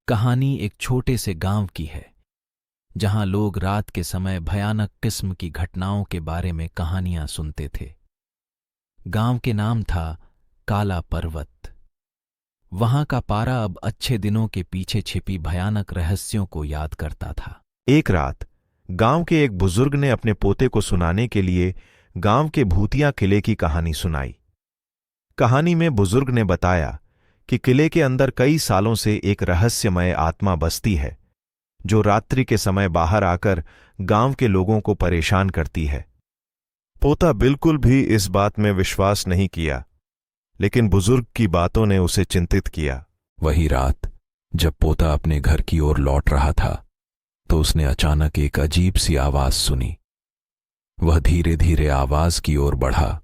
कहानी एक छोटे से गांव की है जहां लोग रात के समय भयानक किस्म की घटनाओं के बारे में कहानियां सुनते थे। गांव के नाम था काला पर्वत। वहां का पारा अब अच्छे दिनों के पीछे छिपी भयानक रहस्यों को याद करता था। एक रात गांव के एक बुजुर्ग ने अपने पोते को सुनाने के लिए गांव के भूतिया किले की कहानी सुनाई। कहानी में बुजुर्ग ने बताया कि किले के अंदर कई सालों से एक रहस्यमय आत्मा बसती है जो रात्रि के समय बाहर आकर गांव के लोगों को परेशान करती है। पोता बिल्कुल भी इस बात में विश्वास नहीं किया, लेकिन बुजुर्ग की बातों ने उसे चिंतित किया। वही रात जब पोता अपने घर की ओर लौट रहा था तो उसने अचानक एक अजीब सी आवाज सुनी। वह धीरे धीरे आवाज की ओर बढ़ा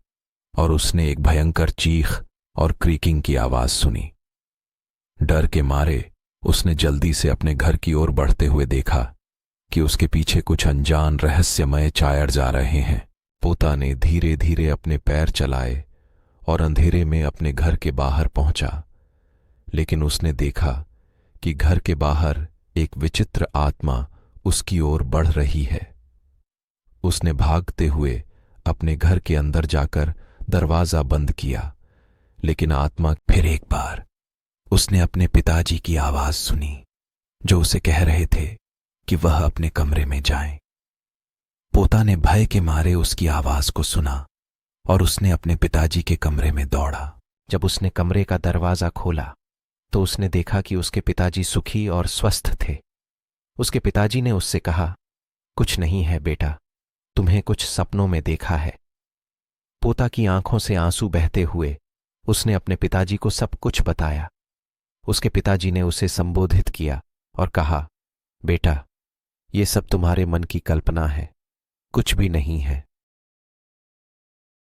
और उसने एक भयंकर चीख और क्रीकिंग की आवाज सुनी। डर के मारे उसने जल्दी से अपने घर की ओर बढ़ते हुए देखा कि उसके पीछे कुछ अनजान रहस्यमय चायर जा रहे हैं। पोता ने धीरे धीरे अपने पैर चलाए और अंधेरे में अपने घर के बाहर पहुंचा, लेकिन उसने देखा कि घर के बाहर एक विचित्र आत्मा उसकी ओर बढ़ रही है। उसने भागते हुए अपने घर के अंदर जाकर दरवाजा बंद किया, लेकिन आत्मा फिर एक बार उसने अपने पिताजी की आवाज सुनी जो उसे कह रहे थे कि वह अपने कमरे में जाए। पोता ने भय के मारे उसकी आवाज को सुना और उसने अपने पिताजी के कमरे में दौड़ा। जब उसने कमरे का दरवाजा खोला तो उसने देखा कि उसके पिताजी सुखी और स्वस्थ थे। उसके पिताजी ने उससे कहा, कुछ नहीं है बेटा, तुम्हें कुछ सपनों में देखा है। पोता की आंखों से आंसू बहते हुए उसने अपने पिताजी को सब कुछ बताया। उसके पिताजी ने उसे संबोधित किया और कहा, बेटा, ये सब तुम्हारे मन की कल्पना है, कुछ भी नहीं है।